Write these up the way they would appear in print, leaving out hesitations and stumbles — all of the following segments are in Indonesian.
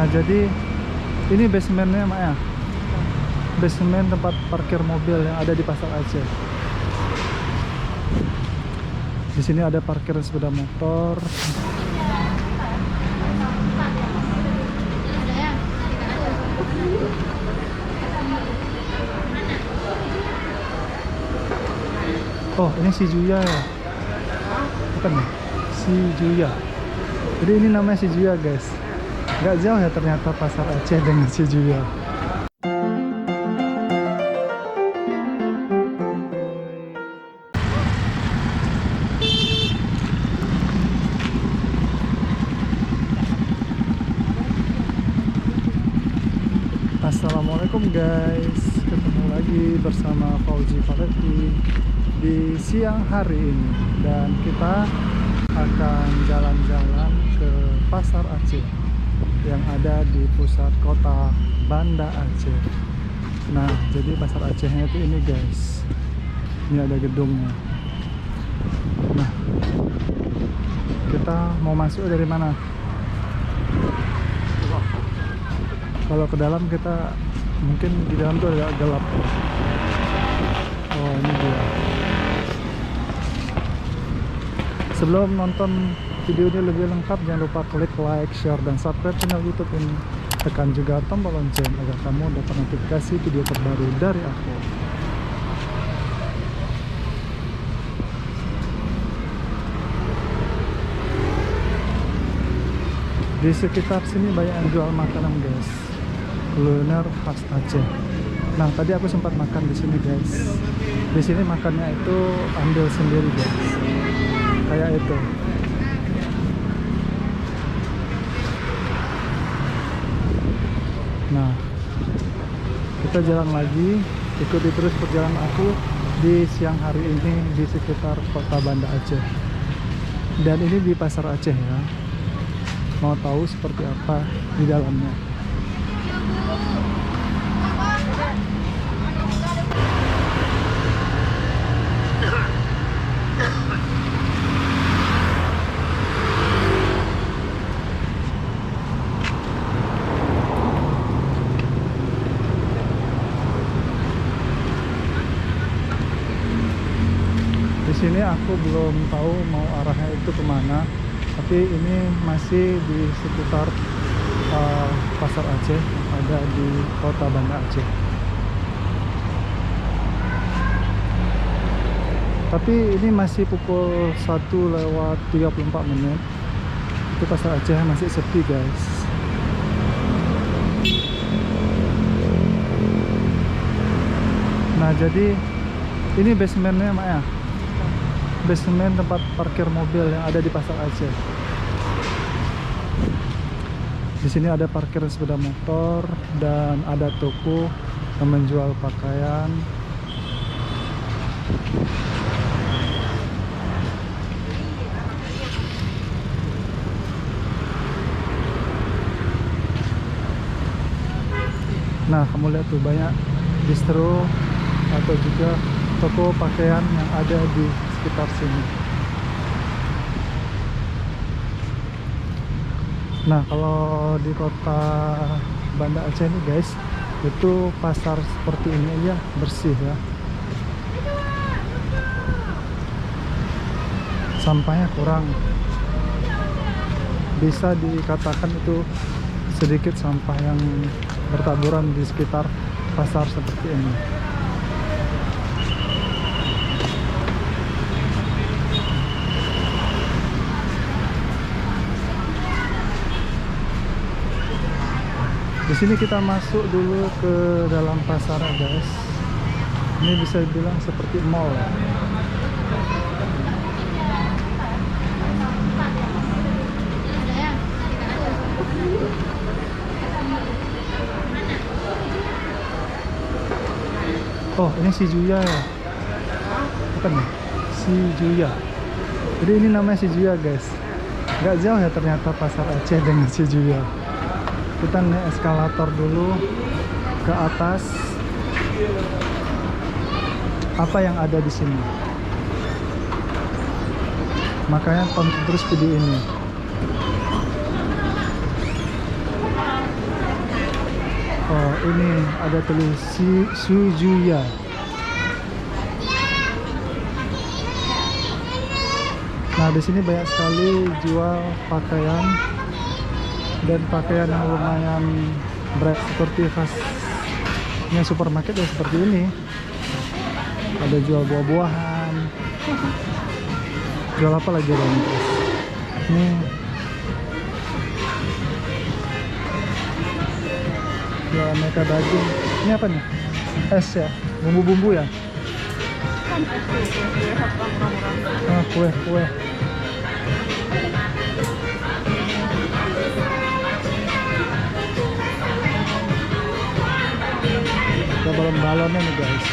Nah, jadi ini basementnya Mak ya. Basement tempat parkir mobil yang ada di Pasar Aceh. Di sini ada parkir sepeda motor. Oh, ini si Juya ya? Bukan ya? Si Juya. Jadi ini namanya si Juya, guys. Gak jauh ya ternyata Pasar Aceh dengan si Juya. Assalamualaikum guys, ketemu lagi bersama Fauzi Faletti di siang hari ini, dan kita akan jalan-jalan ke Pasar Aceh yang ada di pusat kota Banda Aceh. Nah, jadi Pasar Acehnya itu ini guys, ini ada gedungnya. Nah, kita mau masuk dari mana? Kalau ke dalam kita mungkin di dalam tuh agak gelap. Oh, ini dia. Sebelum nonton video ini lebih lengkap, jangan lupa klik like, share, dan subscribe channel YouTube ini. Tekan juga tombol lonceng agar kamu dapat notifikasi video terbaru dari aku. Di sekitar sini banyak yang jual makanan guys, kuliner khas Aceh. Nah, tadi aku sempat makan di sini guys. Di sini makannya itu ambil sendiri guys, kayak itu. Nah, kita jalan lagi, ikuti terus perjalanan aku di siang hari ini di sekitar kota Banda Aceh. Dan ini di Pasar Aceh ya. Mau tahu seperti apa di dalamnya. Di sini aku belum tahu mau arahnya itu kemana, tapi ini masih di sekitar Pasar Aceh, ada di kota Banda Aceh. Tapi ini masih pukul 1:34. Itu Pasar Aceh masih sepi guys. Nah, jadi ini basementnya Mak ya. Basement tempat parkir mobil yang ada di Pasar Aceh. Di sini ada parkir sepeda motor dan ada toko yang menjual pakaian. Nah, kamu lihat tuh banyak distro atau juga toko pakaian yang ada di sekitar sini. Nah, kalau di kota Banda Aceh ini guys, itu pasar seperti ini aja bersih ya. Sampahnya kurang, bisa dikatakan itu sedikit sampah yang bertaburan di sekitar pasar seperti ini. Di sini kita masuk dulu ke dalam pasar guys. Ini bisa dibilang seperti mall. Oh, ini si Juya ya? Bukan ya? Si Juya. Jadi ini namanya si Juya guys. Gak jauh ya ternyata Pasar Aceh dengan si Juya. Kita naik eskalator dulu ke atas. Apa yang ada di sini? Makanya tonton terus video ini. ini ada tulis Suzuya. Nah, di sini banyak sekali jual pakaian dan pakaian yang lumayan brand seperti khasnya supermarket ya seperti ini. Ada jual buah-buahan. Jual apa lagi ada ini? Ini jual aneka daging. Ini apa nih? Es ya, bumbu-bumbu ya. Ah, kue. Ada balon-balonnya nih guys.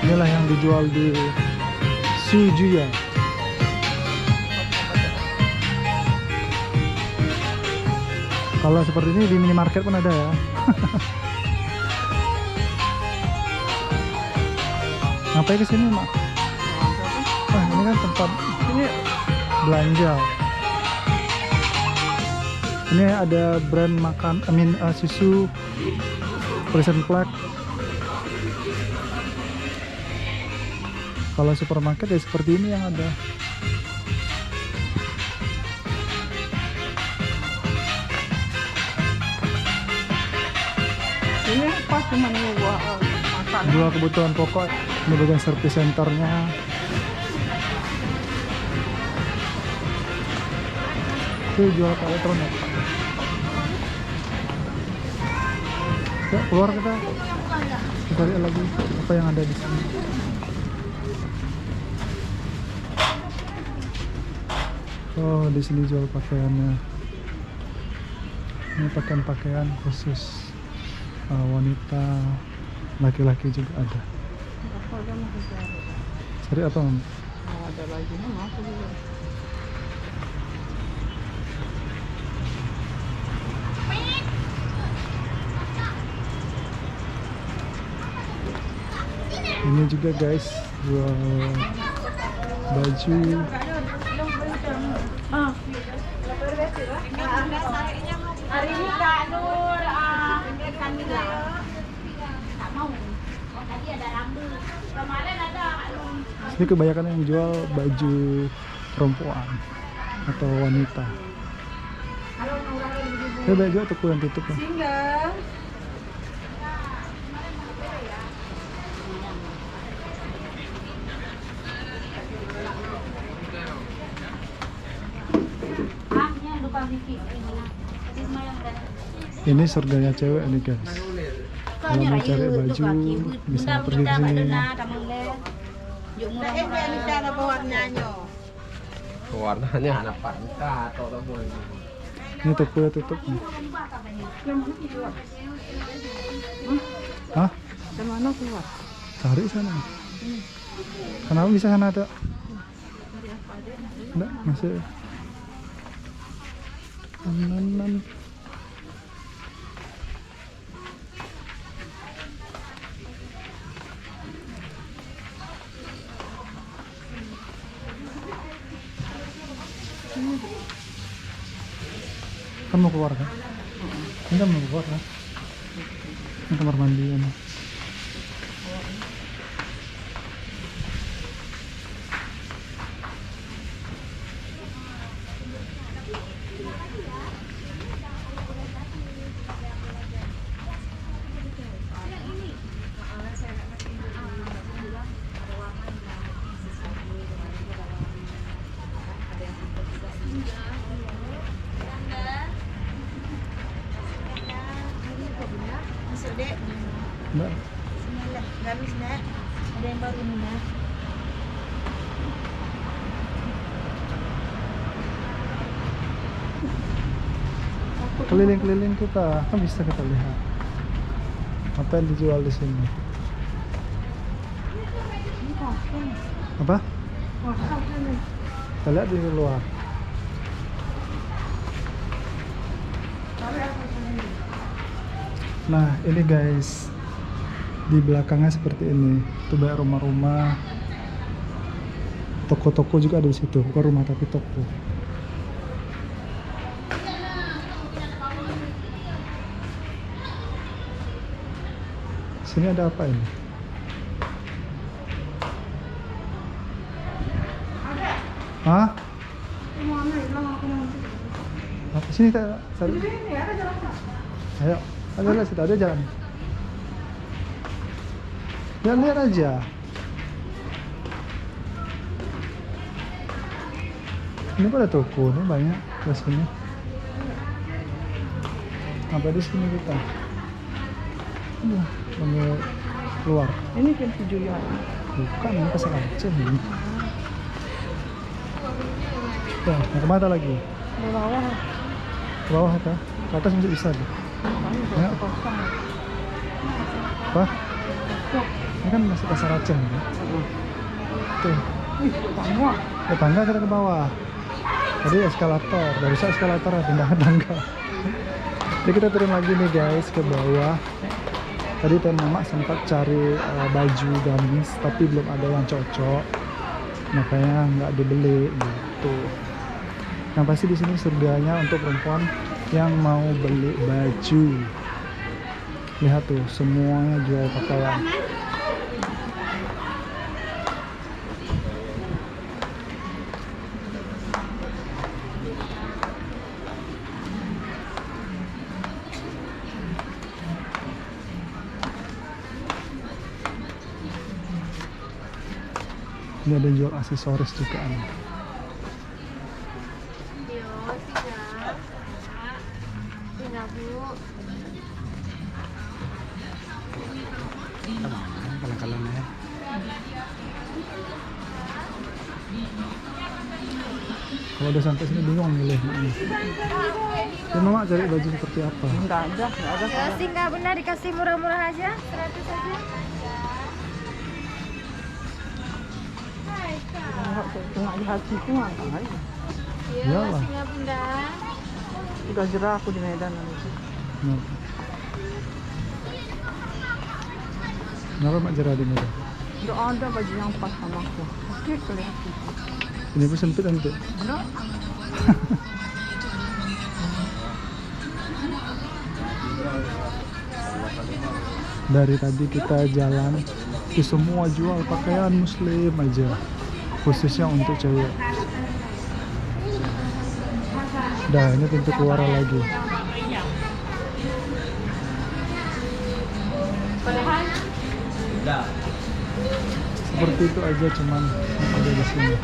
Inilah yang dijual di Suzuya. Kalau seperti ini di minimarket pun ada ya. Ngapain ke sini, Mak? Ah, ini kan tempat ini belanja. Ini ada brand makan, susu Prison Flag. Kalau supermarket ya seperti ini yang ada. Ini pas cuma buat makan. Dua kebutuhan pokok. Ini bagian service centernya. Itu jual elektronik. Yuk keluar kita lihat lagi apa yang ada di sini. Oh, di sini jual pakaiannya. Ini pakaian khusus wanita, laki-laki juga ada. Cari apa, Mam? Ada lagi nih, mau aku juga. Ini juga guys jual baju. Hari ini Kak Nur Kamila tak mau. Tadi ada rambut. Kemarin ada Ini kebanyakan yang jual baju perempuan atau wanita. Ini baju toko yang tutup ya. single. Ini surganya cewek nih guys. Kalau mau cari baju bisa pergi ke sini. Warnanya anak panca atau apa ini? Ini toko ya tutup nih. Hah? Kemana keluar? Cari sana. Kenapa bisa sana ada? Enggak, masih. Kanan. Kan mau keluar kan? Enggak mau keluar kan? Ini kamar mandian. Dek, Enggak. bismillah, gamis nak. Ada yang baru nih nak. Keliling-keliling kita kan bisa kita lihat apa yang dijual di sini. Ini kosong. Apa? Kosong ini. Kita lihat di luar. Nah ini guys, di belakangnya seperti ini. Itu banyak rumah-rumah, toko-toko juga ada di situ. Bukan rumah tapi toko. Sini ada apa ini? Hah? Apa sini tak? Ayo, ada situ ada jalan. Lihat aja. Ini pada toko nih banyak di sini. Apa di sini kita? Mau keluar. Ini kan tujuan. Bukan, ini pasar Aceh ini. Tuh, mau kemana lagi? Di bawah. Ke bawah kah? Ke atas masih bisa tuh. Ya. Apa? Ini kan masih pasar Aceh nih. Tuh. Ke tangga kita ke bawah. Tadi eskalator, baru bisa eskalator pindah ke tangga. Jadi kita turun lagi nih guys ke bawah. Tadi Teh Mama sempat cari baju gamis tapi belum ada yang cocok, makanya nggak dibeli gitu. Yang pasti di sini surganya untuk perempuan yang mau beli baju. Lihat tuh, semuanya jual pakaian. Ini ada jual aksesoris juga nih. Kalau udah sampai sini bingung milih. Ya Mama cari baju seperti apa? Enggak ada. Ya sih nggak benar, dikasih murah-murah aja, 100 aja. Tengah di hatiku apa aja. Iya, Iyalah. masihnya bunda. Udah jerah aku di Medan nanti. Kenapa Mak Jerah di Medan? Udah ada baju yang pas sama aku. Oke, kelihatan. Ini pun sempit nanti. Enggak. Dari tadi kita jalan, di semua jual pakaian muslim aja, khususnya untuk cewek. Dah, ini pintu keluar lagi. Seperti itu aja, cuman yang ada di sini.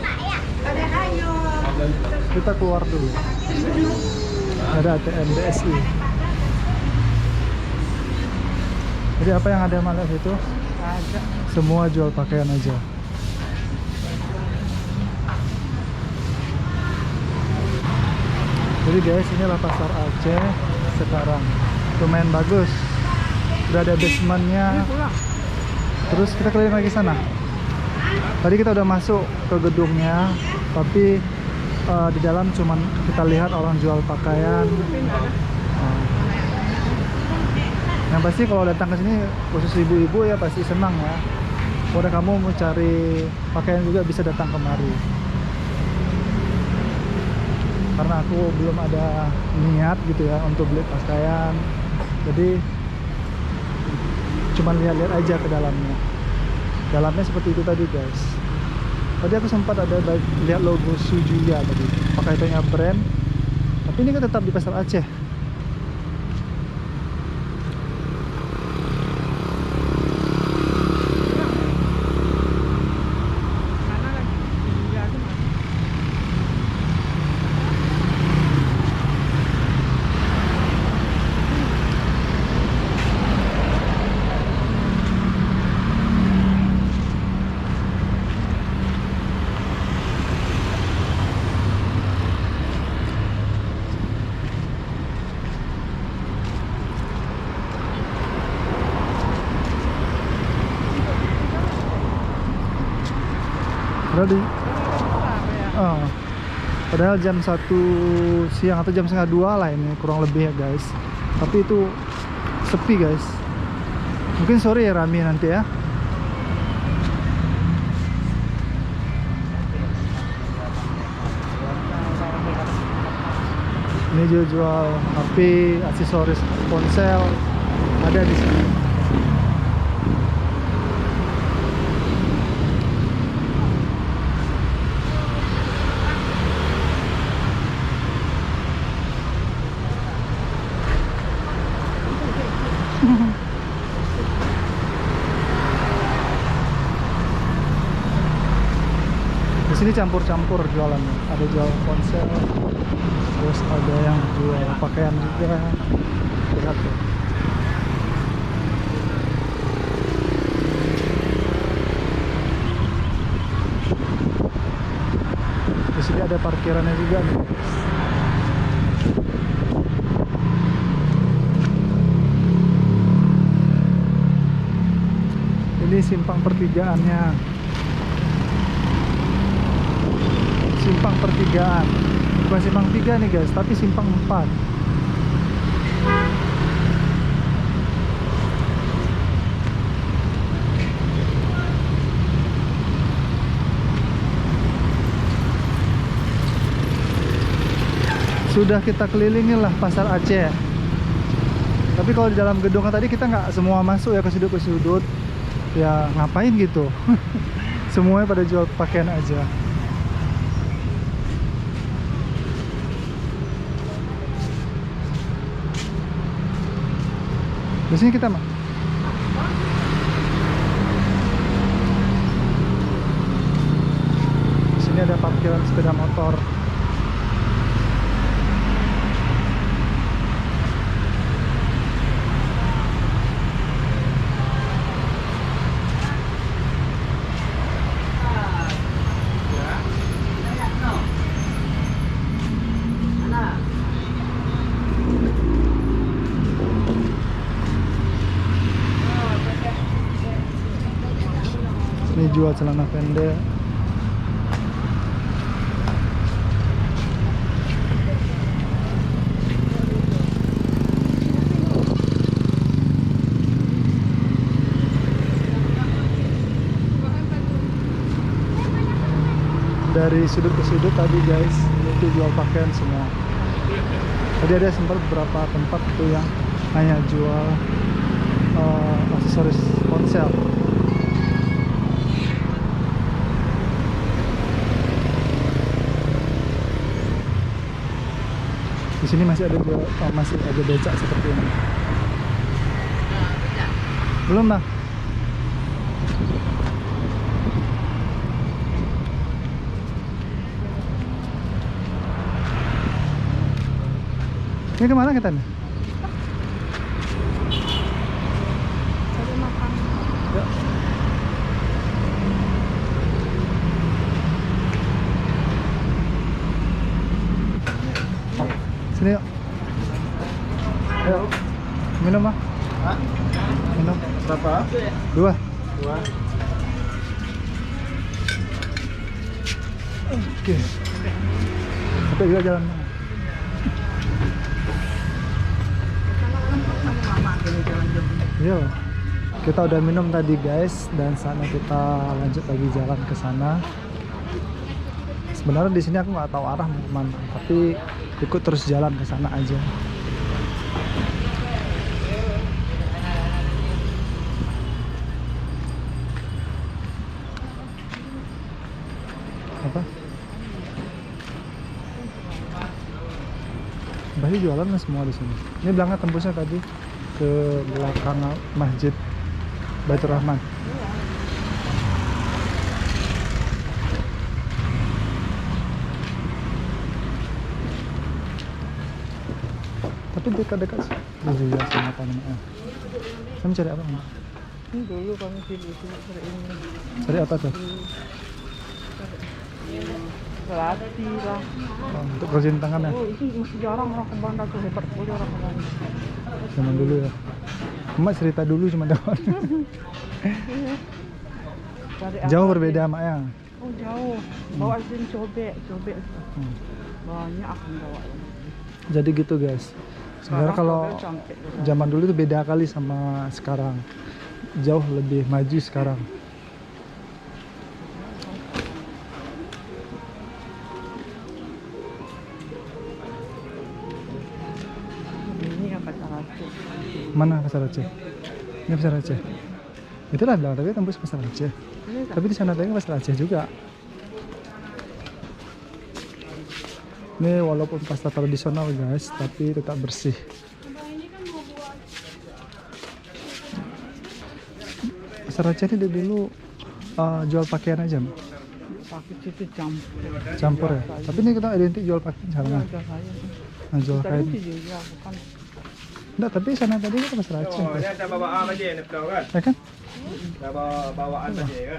Kita keluar dulu. Ada ATM BSI. Jadi apa yang ada malam itu? Ada. Semua jual pakaian aja. Jadi guys, inilah pasar Aceh sekarang. Lumayan bagus. Udah ada basementnya. Terus kita keliling lagi sana. Tadi kita udah masuk ke gedungnya, tapi di dalam cuman kita lihat orang jual pakaian. Yang pasti kalau datang ke sini khusus ibu-ibu ya pasti senang ya. Kalau kamu mau cari pakaian juga bisa datang kemari. Karena aku belum ada niat gitu ya untuk beli pakaian. Jadi cuman lihat-lihat aja ke dalamnya. Dalamnya seperti itu tadi guys. Tadi aku sempat ada lihat logo Sujuya tadi, pakaiannya brand. Tapi ini kan tetap di pasar Aceh. Ready? Padahal jam 1 siang atau jam setengah 2 lah ini kurang lebih ya guys. Tapi itu sepi guys. Mungkin sore ya rame nanti ya. Ini jual HP, aksesoris ponsel ada di sini. sini campur-campur jualannya. Ada jual ponsel, terus ada yang jual pakaian juga. Lihat tuh. Di sini ada parkirannya juga nih. Ini simpang pertigaannya. Simpang pertigaan. Bukan simpang 3 nih guys, tapi simpang 4. Sudah kita kelilingi lah pasar Aceh. Tapi kalau di dalam gedung tadi kita nggak semua masuk ya, ke sudut. Ya ngapain gitu. Semuanya pada jual pakaian aja. Di sini kita mah. Di sini ada parkiran sepeda motor. Ini jual celana pendek. Dari sudut ke sudut tadi guys, itu jual pakaian semua. Tadi ada sempat beberapa tempat tuh yang hanya jual aksesoris ponsel. Di sini masih ada becak seperti ini. Belum bang? Ini kemana kita nih? Cari makan. Ya. Sini yuk. Ayo. Minum mah? Minum. Berapa? 2. 2. Oke. Sampai juga jalan. Iya. Kita udah minum tadi guys, dan saatnya kita lanjut lagi jalan ke sana. Sebenarnya di sini aku nggak tahu arah mau kemana, tapi ikut terus jalan ke sana aja. Apa? Baju jualan semua di sini. Ini belakang tembusnya tadi ke belakang Masjid Baitur Rahman. Tapi dekat-dekat sih. Iya, sama apa namanya? Kamu cari apa? Ini dulu kami pilih cari ini. Cari apa tuh? Selati lah. Oh, untuk kerajinan tangan ya? Oh, itu masih jarang orang ke Banda tuh, hebat sekali orang ke Banda. Zaman dulu ya. Emak cerita dulu cuma dapat. Jauh berbeda Mak ya. Oh jauh. Bawa sini cobek. Banyak akan bawa. Jadi gitu guys. Sebenarnya kalau zaman dulu itu beda kali sama sekarang. Jauh lebih maju sekarang. Ini apa pasar Aceh? Mana pasar Aceh? Ini pasar Aceh. Itulah bilang tapi tembus pasar Aceh. Tapi di sana tadi pasar Aceh juga. Ini walaupun pasar tradisional guys, tapi tetap bersih. Pasar Aceh ini dulu jual pakaian aja. Paket itu campur. Campur ya. Tapi ini kita identik jual paket sama. Ada saya. Nah, jual Tadi kain. sih juga bukan. Enggak, tapi sana tadi kita pasar Aceh. Oh, ini ada bawaan aja nih, kan? Ya kan? Ada bawaan aja kan? Iya.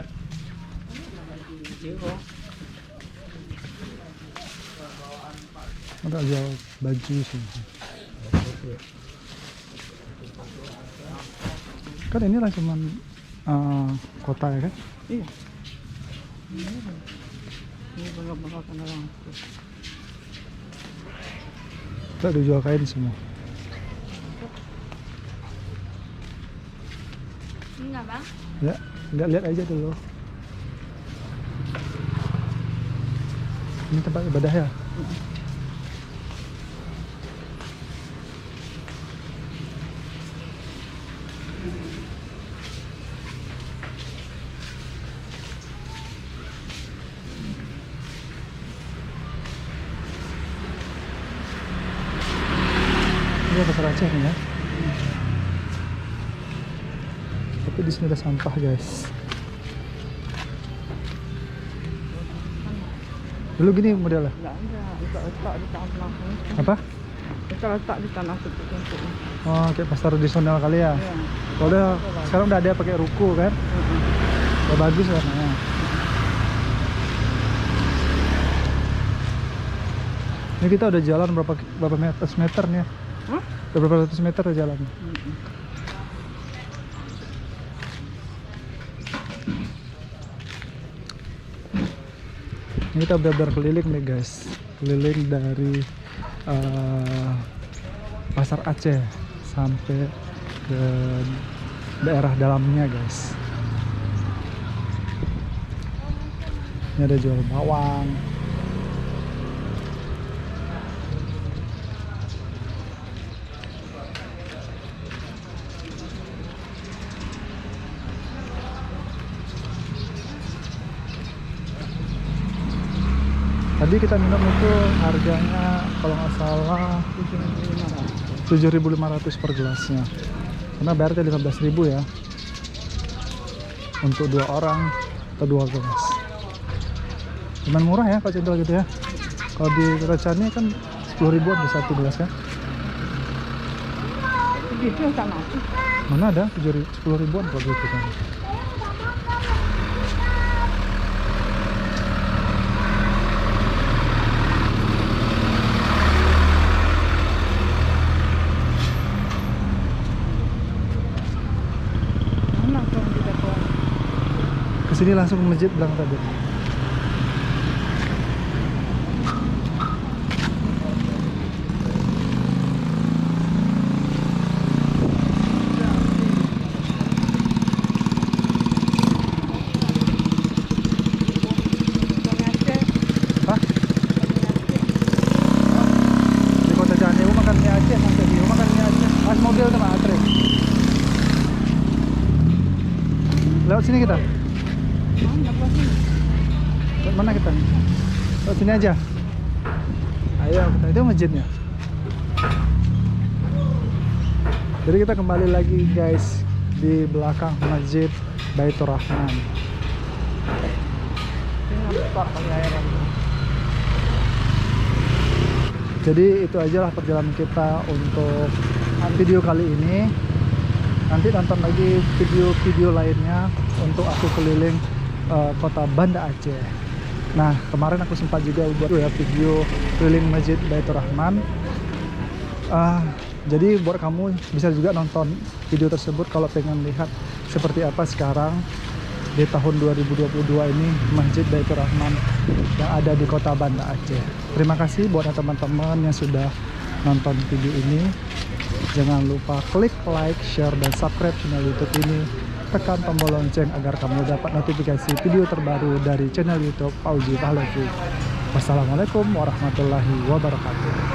Ada jual baju sih. Kan inilah cuman kota ya kan? Iya. Ini bangga-bangga kan orang. Kita dijual kain semua. Enggak, Bang. Ya, lihat aja dulu. Ini tempat ibadah ya? Ini pasar Aceh nih ya. Tapi di sini ada sampah guys. Dulu gini modelnya. Enggak ada. Letak di tanah. Apa? Letak di tanah seperti itu. Oh, kayak pasar tradisional kali ya. Iya. Soalnya sekarang udah ada pakai ruko kan. Udah bagus warnanya. Ini kita udah jalan berapa meter nih ya? Hah? Udah berapa ratus meter udah jalan. Ini kita benar-benar keliling nih guys, keliling dari pasar Aceh sampai ke daerah dalamnya guys. Ini ada jual bawang. Tadi kita minum itu harganya kalau nggak salah 7.500 per gelasnya. Karena bayarnya 15.000 ya. Untuk 2 orang atau 2 gelas. Cuman murah ya kalau cendol gitu ya. Kalau di Kotacani kan 10 ribuan di satu gelas kan. Itu yang tanah. Mana ada 10 ribuan kalau gitu kan. Mana tuh kita tuh? Kesini langsung ke masjid bilang tadi. Hah? Di Kota Jani makan mie Aceh, sampai di makan mie Aceh. Mas mobil sama atre. Lewat sini kita. Lewat mana kita? Lewat sini aja. Ayo kita, itu masjidnya. Jadi kita kembali lagi guys di belakang Masjid Baitur Rahman. Jadi itu aja lah perjalanan kita untuk video kali ini. Nanti nonton lagi video-video lainnya untuk aku keliling kota Banda Aceh. Nah kemarin aku sempat juga buat ya video keliling Masjid Baitur Rahman. Jadi buat kamu bisa juga nonton video tersebut kalau pengen lihat seperti apa sekarang di tahun 2022 ini Masjid Baitur Rahman yang ada di kota Banda Aceh. Terima kasih buat teman-teman yang sudah nonton video ini. Jangan lupa klik like, share, dan subscribe channel YouTube ini. Tekan tombol lonceng agar kamu dapat notifikasi video terbaru dari channel YouTube Fauzi Pahlavi. Wassalamualaikum warahmatullahi wabarakatuh.